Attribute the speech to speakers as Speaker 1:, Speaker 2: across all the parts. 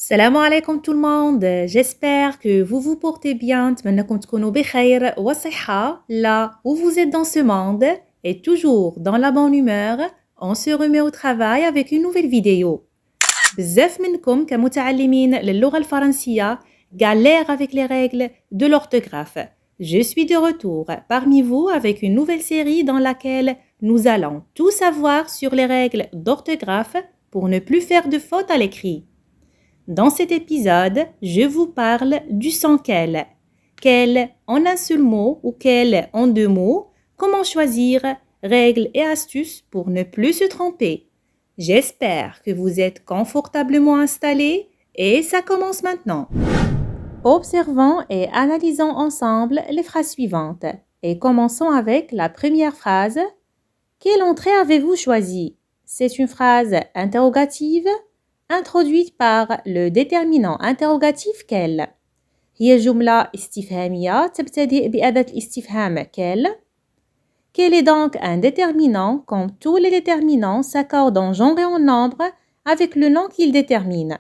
Speaker 1: Salam alaikum tout le monde, j'espère que vous vous portez bien, نتمنىكم تكونوا بخير وصحة là où vous êtes dans ce monde et toujours dans la bonne humeur, on se remet au travail avec une nouvelle vidéo. بزاف منكم كمتعلمين للغة الفرنسية galèrent avec les règles de l'orthographe. Je suis de retour parmi vous avec une nouvelle série dans laquelle nous allons tout savoir sur les règles d'orthographe pour ne plus faire de fautes à l'écrit. Dans cet épisode, je vous parle du son quel. Quel en un seul mot ou quel en deux mots. Comment choisir, règles et astuces pour ne plus se tromper. J'espère que vous êtes confortablement installés et ça commence maintenant. Observons et analysons ensemble les phrases suivantes. Et commençons avec la première phrase. Quelle entrée avez-vous choisi? C'est une phrase interrogative introduite par le déterminant interrogatif quel. هي جملة استفهامية تبتدئ بأداة الاستفهام quel. Quel est donc un déterminant comme tous les déterminants s'accordent en genre et en nombre avec le nom qu'il détermine.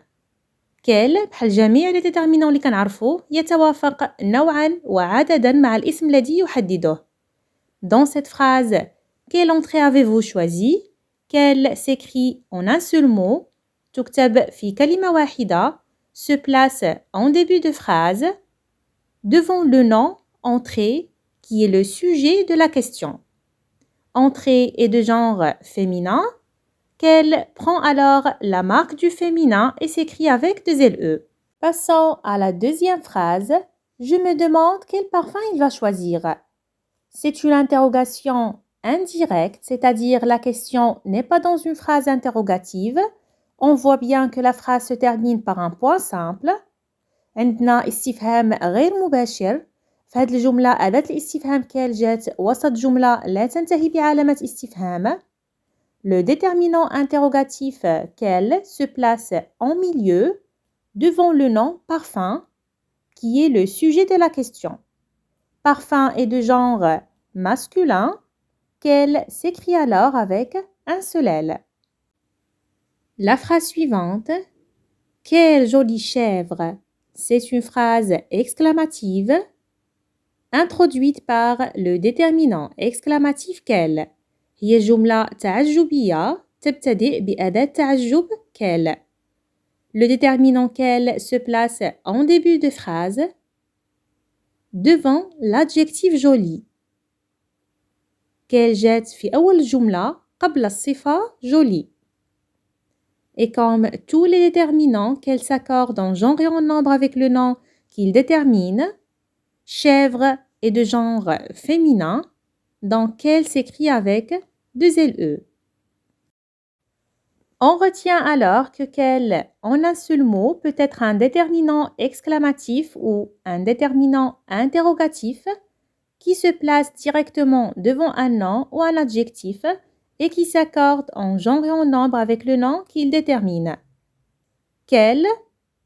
Speaker 1: quel بحال جميع les déterminants اللي كنعرفو يتوافق نوعا وعددا مع الاسم الذي يحدده. Dans cette phrase, quelle entrée avez-vous choisi? Quel s'écrit en un seul mot. تكتب في كلمة واحدة, se place en début de phrase, devant le nom entrée qui est le sujet de la question. Entrée est de genre féminin, qu'elle prend alors la marque du féminin et s'écrit avec deux LE. Passons à la deuxième phrase. Je me demande quel parfum il va choisir. C'est une interrogation indirecte, c'est-à-dire la question n'est pas dans une phrase interrogative. On voit bien que la phrase se termine par un point simple. عندنا استفهام غير مباشر. في هذه الجملة أداة الاستفهام كال جات وسط جملة لا تنتهي بعلامة استفهام. Le déterminant interrogatif quel se place en milieu devant le nom parfum qui est le sujet de la question. Parfum est de genre masculin. Quel s'écrit alors avec un seul L. La phrase suivante, quelle jolie chèvre, c'est une phrase exclamative introduite par le déterminant exclamatif quel. هي جملة تعجبية تبتدئ بأداة تعجب quel. Le déterminant quel se place en début de phrase devant l'adjectif joli. quel جات في أول الجملة قبل الصفة joli. Et comme tous les déterminants qu'elle s'accorde en genre et en nombre avec le nom qu'il détermine, chèvre est de genre féminin, donc qu'elle s'écrit avec deux LE. On retient alors que quel en un seul mot peut être un déterminant exclamatif ou un déterminant interrogatif qui se place directement devant un nom ou un adjectif et qui s'accorde en genre et en nombre avec le nom qu'il détermine. quel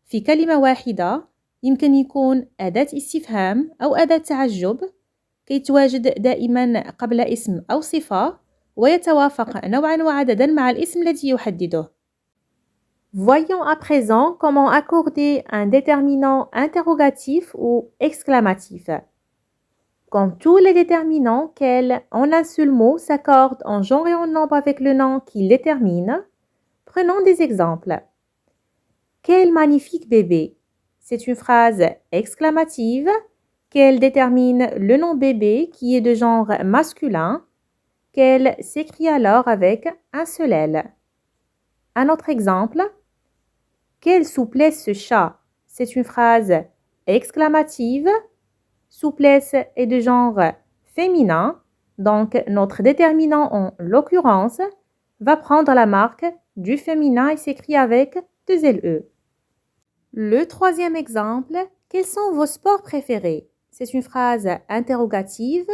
Speaker 1: في كلمة واحدة يمكن يكون أداة استفهام أو أداة تعجب كيتواجد دائما قبل اسم أو صفة ويتوافق نوعا وعددا مع الاسم الذي يحدده. Voyons à présent comment accorder un déterminant interrogatif ou exclamatif. Comme tous les déterminants quels en un seul mot s'accordent en genre et en nombre avec le nom qu'ils déterminent, prenons des exemples. Quel magnifique bébé! C'est une phrase exclamative qu'elle détermine le nom bébé qui est de genre masculin, qu'elle s'écrit alors avec un seul L. Un autre exemple. Quelle souplesse ce chat! C'est une phrase exclamative. Souplesse est de genre féminin, donc notre déterminant en l'occurrence va prendre la marque du féminin et s'écrit avec deux LE. Le troisième exemple, quels sont vos sports préférés? C'est une phrase interrogative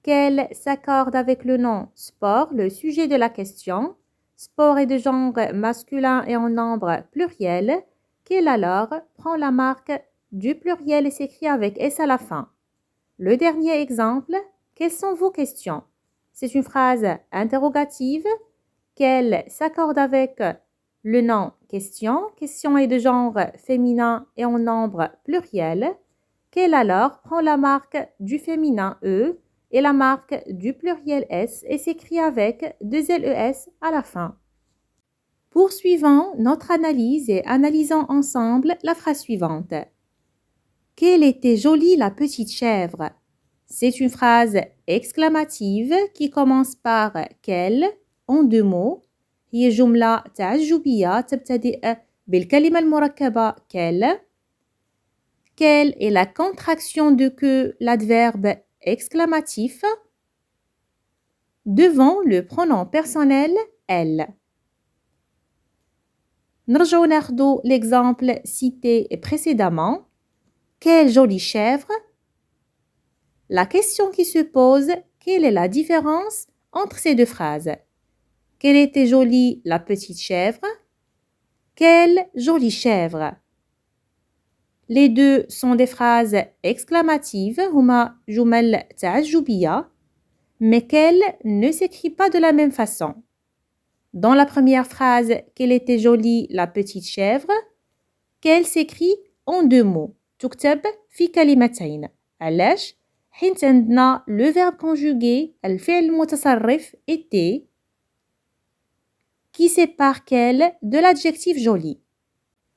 Speaker 1: qu'elle s'accorde avec le nom sport, le sujet de la question. Sport est de genre masculin et en nombre pluriel, qu'elle alors prend la marque du pluriel et s'écrit avec S à la fin. Le dernier exemple, quelles sont vos questions? C'est une phrase interrogative qu'elle s'accorde avec le nom question. Question est de genre féminin et en nombre pluriel. Quel alors prend la marque du féminin E et la marque du pluriel S et s'écrit avec deux LES à la fin. Poursuivons notre analyse et analysons ensemble la phrase suivante. Quelle était jolie la petite chèvre. C'est une phrase exclamative qui commence par quelle en deux mots. هي جملة تعجبية تبتدئ بالكلمة المركبة quelle. Quelle est la contraction de que l'adverbe exclamatif devant le pronom personnel elle. نرجعو ناخدو l'exemple cité précédemment. Quelle jolie chèvre. La question qui se pose, quelle est la différence entre ces deux phrases? Quelle était jolie la petite chèvre? Quelle jolie chèvre. Les deux sont des phrases exclamatives, هما جمل تعجبية, mais quelle ne s'écrit pas de la même façon. Dans la première phrase, quelle était jolie la petite chèvre, quelle s'écrit en deux mots. تكتب في كلمتين. علاش؟ حيت عندنا le verbe conjugué الفعل المتصرف était qui sépare quelle de l'adjectif joli.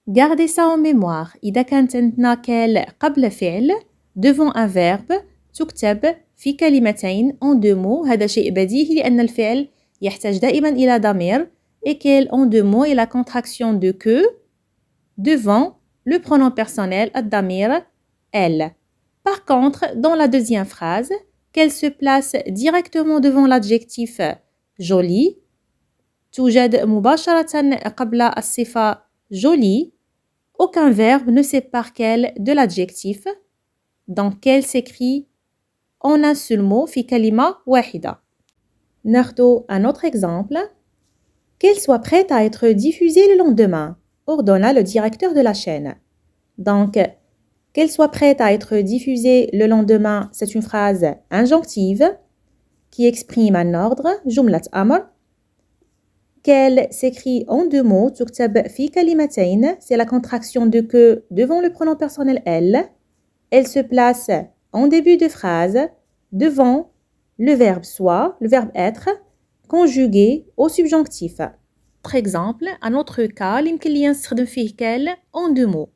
Speaker 1: Gardez ça en mémoire. إذا كانت عندنا quelle قبل فعل devant un verbe تكتب في كلمتين en deux mots. هذا شيء بديهي لأن الفعل يحتاج دائما إلى ضمير et quelle en deux mots est la contraction de que devant le pronom personnel الضمير elle. Par contre, dans la deuxième phrase, qu'elle se place directement devant l'adjectif joli, توجد مباشرة قبل الصفة joli, aucun verbe ne sépare qu'elle de l'adjectif, donc qu'elle s'écrit en un seul mot في كلمة واحدة. ناخدو un autre exemple. Qu'elle soit prête à être diffusée le lendemain, ordonna le directeur de la chaîne. Donc, qu'elle soit prête à être diffusée le lendemain, c'est une phrase injonctive qui exprime un ordre, جملة أمر. Qu'elle s'écrit en deux mots, تكتب في كلمتين, c'est la contraction de que devant le pronom personnel elle. Elle se place en début de phrase devant le verbe soit, le verbe être, conjugué au subjonctif. Par exemple, un autre cas, يمكن لي نستخدم فيه quelle en deux mots.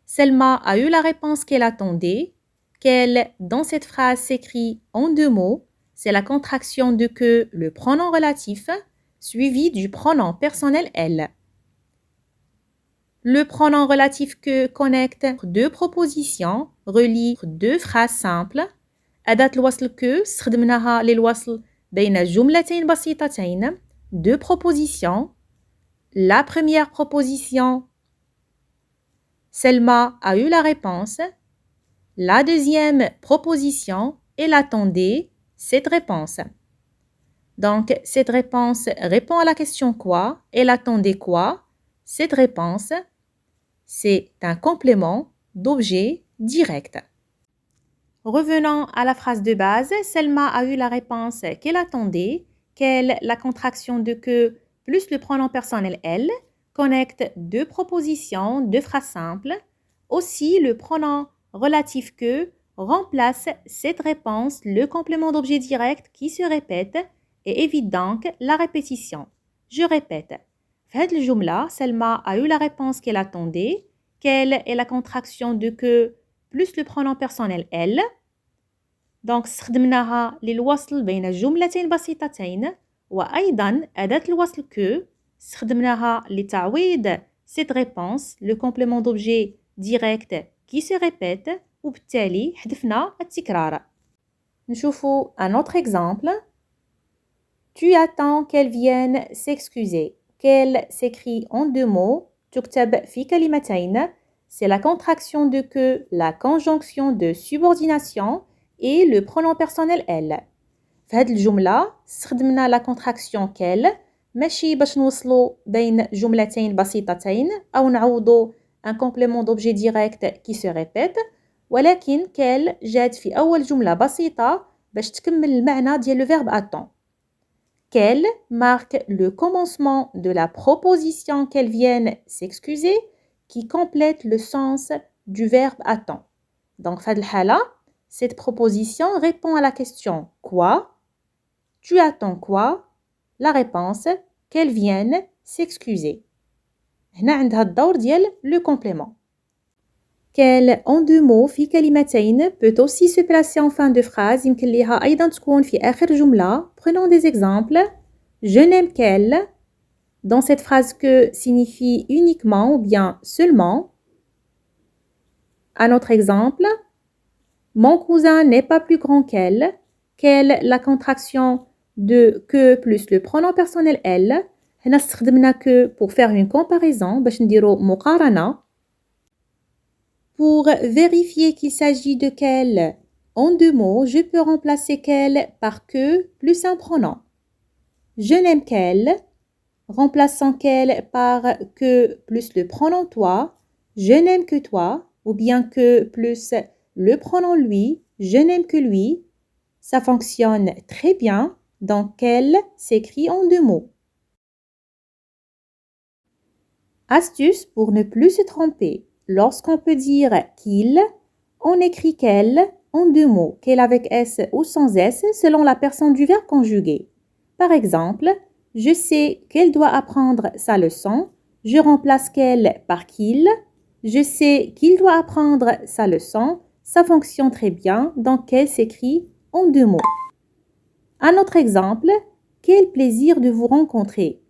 Speaker 1: Selma a eu la réponse qu'elle attendait. Quelle, dans cette phrase, s'écrit en deux mots. C'est la contraction de que, le pronom relatif, suivi du pronom personnel elle. Le pronom relatif que connecte deux propositions, relie deux phrases simples. أداة الوصل que استخدمناها للوصل بين جملتين بسيطتين. Deux propositions. La première proposition, Selma a eu la réponse. La deuxième proposition, elle attendait cette réponse. Donc, cette réponse répond à la question quoi? Elle attendait quoi? Cette réponse, c'est un complément d'objet direct. Revenons à la phrase de base. Selma a eu la réponse qu'elle attendait. Quelle, la contraction de que plus le pronom personnel elle, connecte deux propositions, deux phrases simples. Aussi, le pronom relatif que remplace cette réponse le complément d'objet direct qui se répète et évite donc la répétition. Je répète. في هذه الجملة, Selma a eu la réponse qu'elle attendait. Quelle est la contraction de que plus le pronom personnel elle. Donc, استخدمناها للوصل بين جملتين بسيطتين. وأيضا أداة الوصل que استخدمناها لتعويض cette réponse, le complément d'objet direct qui se répète, وبالتالي حذفنا التكرار. نشوفوا un autre exemple. Tu attends qu'elle vienne s'excuser. Qu'elle s'écrit en deux mots. تكتب في كلمتين. C'est la contraction de que, la conjonction de subordination et le pronom personnel elle. في هذه الجملة استخدمنا la contraction qu'elle ماشي باش نوصلوا بين جملتين بسيطتين أو نعوضوا un complément d'objet direct qui se répète, ولكن qu'elle جات في أول جملة بسيطة باش تكمل المعنى ديال le verbe attend. qu'elle marque le commencement de la proposition qu'elle vienne s'excuser qui complète le sens du verbe attend. Donc, في هذه الحالة, cette proposition répond à la question quoi? Tu attends quoi? La réponse qu'elle vienne s'excuser. هنا عندها الدور ديال le complément. Quel en deux mots في كلمتين peut aussi se placer en fin de phrase يمكن ليها أيضا تكون في آخر جملة. Prenons des exemples. Je n'aime qu'elle. Dans cette phrase que signifie uniquement ou bien seulement. Un autre exemple. Mon cousin n'est pas plus grand qu'elle. Qu'elle, la contraction de que plus le pronom personnel elle. هنا استخدمنا que pour faire une comparaison باش نديرو مقارنة. Pour vérifier qu'il s'agit de qu'elle en deux mots, je peux remplacer qu'elle par que plus un pronom. Je n'aime qu'elle, remplaçant qu'elle par que plus le pronom toi. Je n'aime que toi, ou bien que plus le pronom lui. Je n'aime que lui. Ça fonctionne très bien. Donc, qu'elle s'écrit en deux mots. Astuce pour ne plus se tromper. Lorsqu'on peut dire qu'il, on écrit qu'elle en deux mots, qu'elle avec S ou sans S, selon la personne du verbe conjugué. Par exemple, je sais qu'elle doit apprendre sa leçon. Je remplace qu'elle par qu'il. Je sais qu'il doit apprendre sa leçon. Ça fonctionne très bien, donc qu'elle s'écrit en deux mots. Un autre exemple, quel plaisir de vous rencontrer.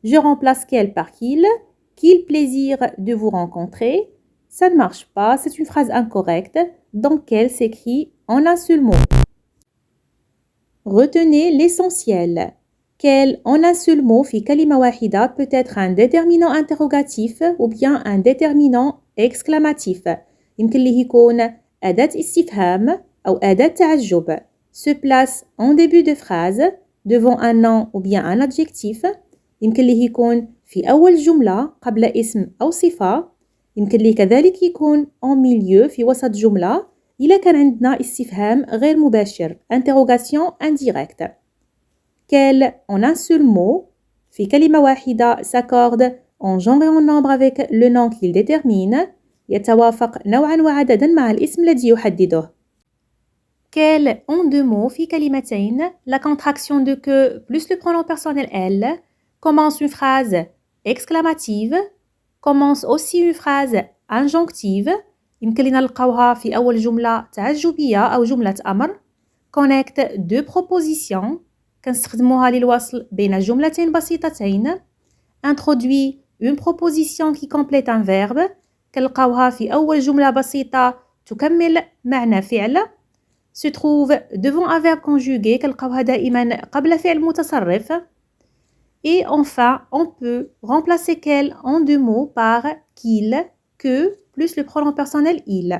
Speaker 1: Je remplace qu'elle par qu'il. Quel plaisir de vous rencontrer. Ça ne marche pas, c'est une phrase incorrecte, donc qu'elle s'écrit en un seul mot. Retenez l'essentiel. Quel en un seul mot في كلمة واحدة peut être un déterminant interrogatif ou bien un déterminant exclamatif. يمكن ليه يكون أداة استفهام أو أداة تعجب. Se place en début de phrase devant un nom ou bien un adjectif. يمكن ليه يكون في أول جملة قبل اسم أو صفة. يمكن ليه كذلك يكون en milieu في وسط جملة إذا كان عندنا استفهام غير مباشر interrogation indirecte. Quel en un seul mot في كلمة واحدة s'accorde en genre et en nombre avec le nom qu'il détermine يتوافق نوعا وعددا مع الاسم الذي يحدده. Quel en deux mots في كلمتين la contraction de que plus le pronom personnel elle commence une phrase exclamative, commence aussi une phrase injonctive. يمكن لنا نلقاوها في أول جملة تعجبية أو جملة أمر. Connecte deux propositions. كنستخدموها للوصل بين جملتين بسيطتين. Introduit une proposition qui complète un verbe. كنلقاوها في أول جملة بسيطة تكمل معنى فعل. Se trouve devant un verbe conjugué. كنلقاوها دائما قبل فعل متصرف. Et enfin, on peut remplacer qu'elle en deux mots par qu'il, que, plus le pronom personnel il.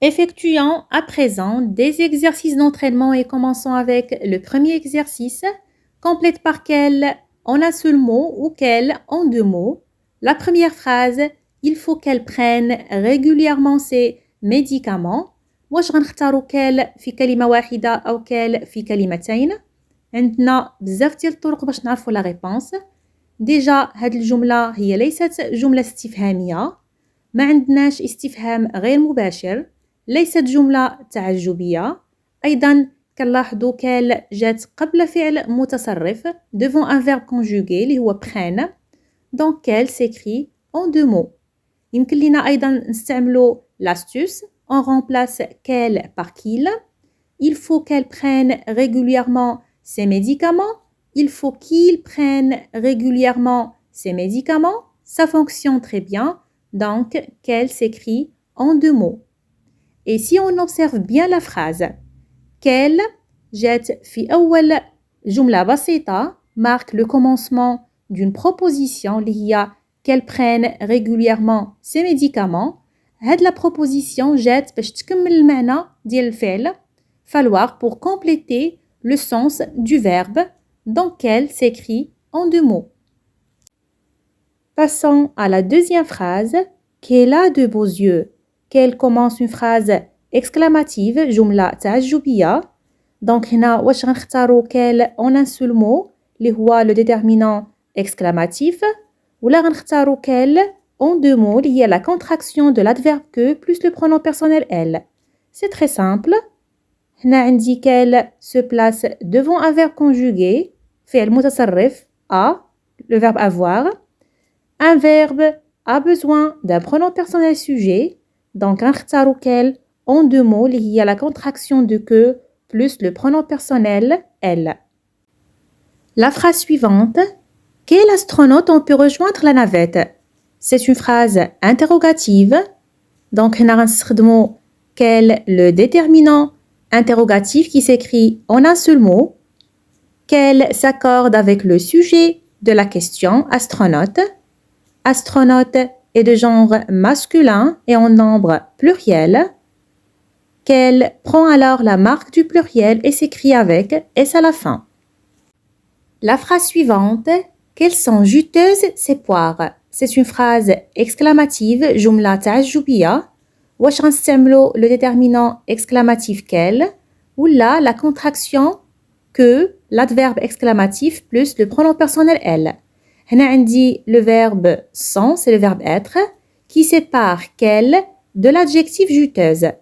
Speaker 1: Effectuons à présent des exercices d'entraînement et commençons avec le premier exercice. Complète par qu'elle en un seul mot ou qu'elle en deux mots. La première phrase, il faut qu'elle prenne régulièrement ses médicaments. واش غنختاروا qu'elle في كلمة واحدة أو qu'elle في كلمتين؟ عندنا بزاف ديال الطرق باش نعرفوا لا ريبونس. ديجا هاد الجملة هي ليست جملة استفهامية، ما عندناش استفهام غير مباشر، ليست جملة تعجبية. أيضا كنلاحظوا كال جات قبل فعل متصرف devant un verbe conjugué اللي هو prenne. donc qu'elle s'écrit en deux mots. يمكن لنا أيضا نستعملوا l'astuce. On remplace qu'elle par qu'il. Il faut qu'elle prenne régulièrement ses médicaments. Il faut qu'il prenne régulièrement ses médicaments. Ça fonctionne très bien. Donc, qu'elle s'écrit en deux mots. Et si on observe bien la phrase, qu'elle jette في أول جملة بسيطة marque le commencement d'une proposition اللي هي qu'elle prenne régulièrement ses médicaments. هاد la proposition jette باش تكمل المعنى ديال الفعل. Falloir pour compléter le sens du verbe. Donc qu'elle s'écrit en deux mots. Passons à la deuxième phrase. Qu'elle a de beaux yeux. Qu'elle commence une phrase exclamative, جملة تعجبية. Donc هنا واش غنختاروا quel en un seul mot اللي هو le déterminant exclamatif ولا غنختاروا quel en deux mots اللي هي la contraction de l'adverbe que plus le pronom personnel elle. C'est très simple. هنا عندي quel se place devant un verbe conjugué فعل متصرف a, le verbe avoir. Un verbe a besoin d'un pronom personnel sujet. Donc غنختاروا quel en deux mots اللي هي la contraction de que plus le pronom personnel elle. La phrase suivante. Quel astronaute on peut rejoindre la navette? C'est une phrase interrogative. Donc هنا غنستخدموا quel le déterminant interrogatif qui s'écrit en un seul mot. Quel s'accorde avec le sujet de la question astronaute. Astronaute est de genre masculin et en nombre pluriel. Quel prend alors la marque du pluriel et s'écrit avec S à la fin. La phrase suivante. Quelles sont juteuses ces poires? C'est une phrase exclamative, جملة تعجبية. واش غنستعملوا le déterminant exclamatif quel ou là la contraction que l'adverbe exclamatif plus le pronom personnel elle. هنا عندي le verbe sont, c'est le verbe être, qui sépare quel de l'adjectif juteuse.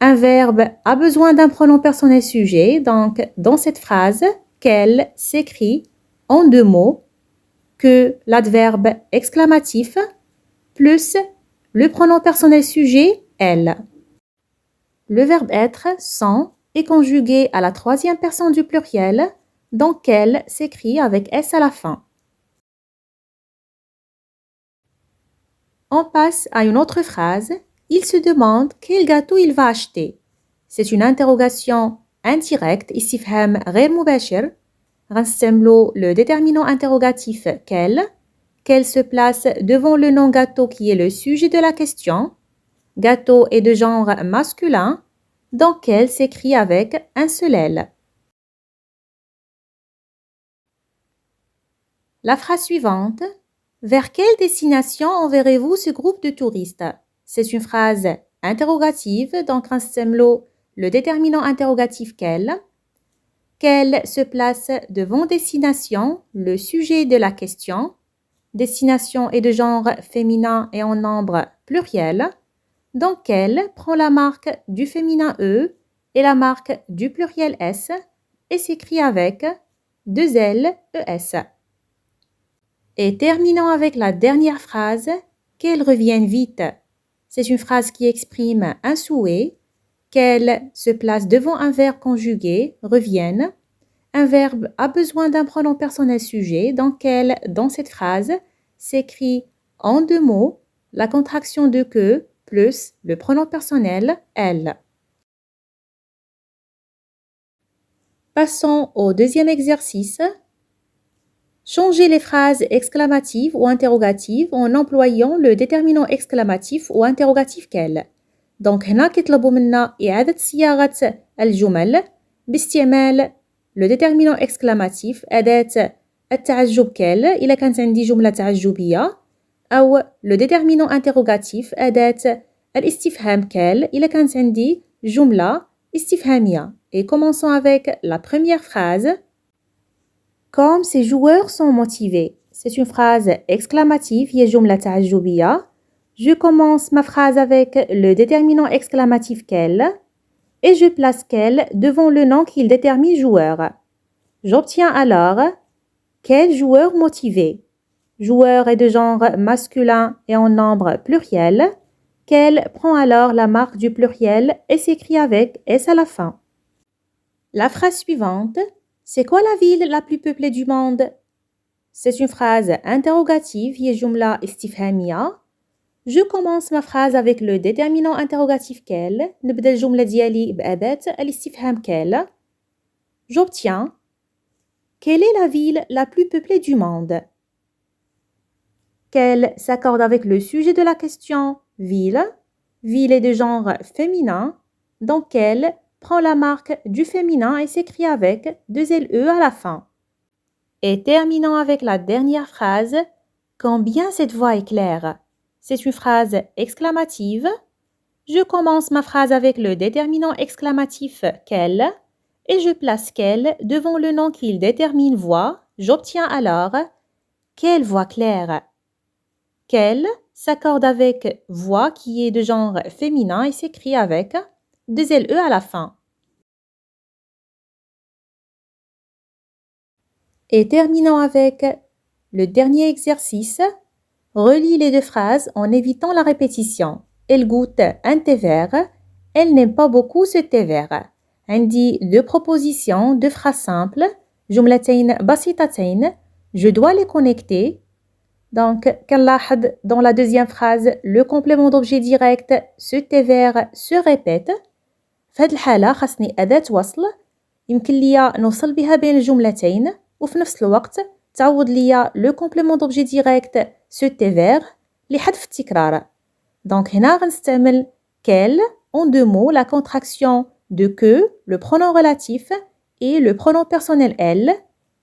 Speaker 1: Un verbe a besoin d'un pronom personnel sujet, donc dans cette phrase, quel s'écrit en deux mots que l'adverbe exclamatif plus le pronom personnel sujet elle. Le verbe être, sont, est conjugué à la troisième personne du pluriel, donc quel s'écrit avec S à la fin. On passe à une autre phrase. Il se demande quel gâteau il va acheter. C'est une interrogation indirecte, istifham غير مباشر. غنستعملوا le déterminant interrogatif quel. Quel se place devant le nom gâteau qui est le sujet de la question. Gâteau est de genre masculin, donc quel s'écrit avec un seul L. La phrase suivante. Vers quelle destination enverrez-vous ce groupe de touristes? C'est une phrase interrogative, donc غنستعملوا le déterminant interrogatif quel. Quel se place devant destination, le sujet de la question. Destination est de genre féminin et en nombre pluriel. Donc quel prend la marque du féminin E et la marque du pluriel S et s'écrit avec deux L, ES. Et terminons avec la dernière phrase, qu'elle revienne vite. C'est une phrase qui exprime un souhait. Qu'elle se place devant un verbe conjugué, revienne. Un verbe a besoin d'un pronom personnel sujet, donc quel, dans cette phrase, s'écrit en deux mots, la contraction de que plus le pronom personnel elle. Passons au deuxième exercice. Changez les phrases exclamatives ou interrogatives en employant le déterminant exclamatif ou interrogatif quel. Donc هنا كيطلبوا منا إعادة صياغة الجمل باستعمال le déterminant exclamatif أداة التعجب quel إذا كانت عندي جملة تعجبية أو le déterminant interrogatif أداة الاستفهام quel إذا كانت عندي جملة استفهامية. Et commençons avec la première phrase. Comme ces joueurs sont motivés. C'est une phrase exclamative هي جملة تعجبية. Je commence ma phrase avec le déterminant exclamatif quel et je place quel devant le nom qu'il détermine joueur. J'obtiens alors quel joueur motivé. Joueur est de genre masculin et en nombre pluriel. Quel prend alors la marque du pluriel et s'écrit avec S à la fin. La phrase suivante. C'est quoi la ville la plus peuplée du monde? C'est une phrase interrogative هي جملة استفهامية. Je commence ma phrase avec le déterminant interrogatif quel. نبدأ الجملة ديالي بأداة الاستفهام quel. J'obtiens. Quelle est la ville la plus peuplée du monde? Quel s'accorde avec le sujet de la question ville. Ville est de genre féminin. Donc quel prend la marque du féminin et s'écrit avec deux LE à la fin. Et terminons avec la dernière phrase. Combien cette voix est claire. C'est une phrase exclamative. Je commence ma phrase avec le déterminant exclamatif quel. et je place quelle devant le nom qu'il détermine voix. J'obtiens alors quelle voix claire. Quelle s'accorde avec voix qui est de genre féminin et s'écrit avec deux LE à la fin. Et terminons avec le dernier exercice. Relis les deux phrases en évitant la répétition. Elle goûte un thé vert. Elle n'aime pas beaucoup ce thé vert. عندي deux propositions, deux phrases simples. جملتين بسيطتين. Je dois les connecter. Donc, كنلاحظ dans la deuxième phrase, le complément d'objet direct, ce thé vert, se répète. في هذه الحالة خاصني أداة وصل يمكن ليا نوصل بها بين الجملتين وفي نفس الوقت تعوض ليا le complément d'objet direct ce thé vert لحذف التكرار. Donc هنا غنستعمل quel en deux mots la contraction de que, le pronom relatif et le pronom personnel elle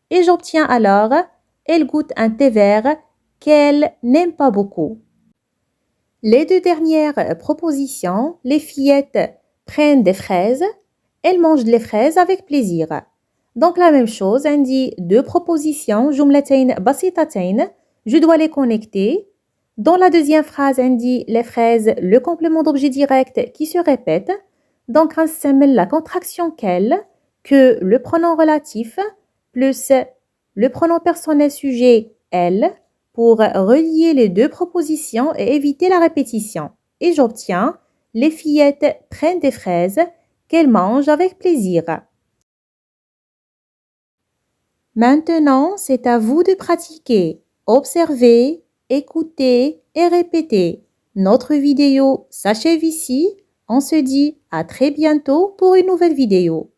Speaker 1: et j'obtiens alors elle goûte un thé vert qu'elle n'aime pas beaucoup. Les deux dernières propositions, les fillettes prennent des fraises, elles mangent les fraises avec plaisir. Donc la même chose, on dit deux propositions, جملتين بسيطتين, je dois les connecter. Dans la deuxième phrase, on dit les fraises, le complément d'objet direct qui se répète. Donc on s'appelle la contraction qu'elle, que le pronom relatif, plus le pronom personnel sujet elle, pour relier les deux propositions et éviter la répétition. Et j'obtiens les fillettes prennent des fraises qu'elles mangent avec plaisir. Maintenant, c'est à vous de pratiquer. Observez, écoutez et répétez. Notre vidéo s'achève ici. On se dit à très bientôt pour une nouvelle vidéo.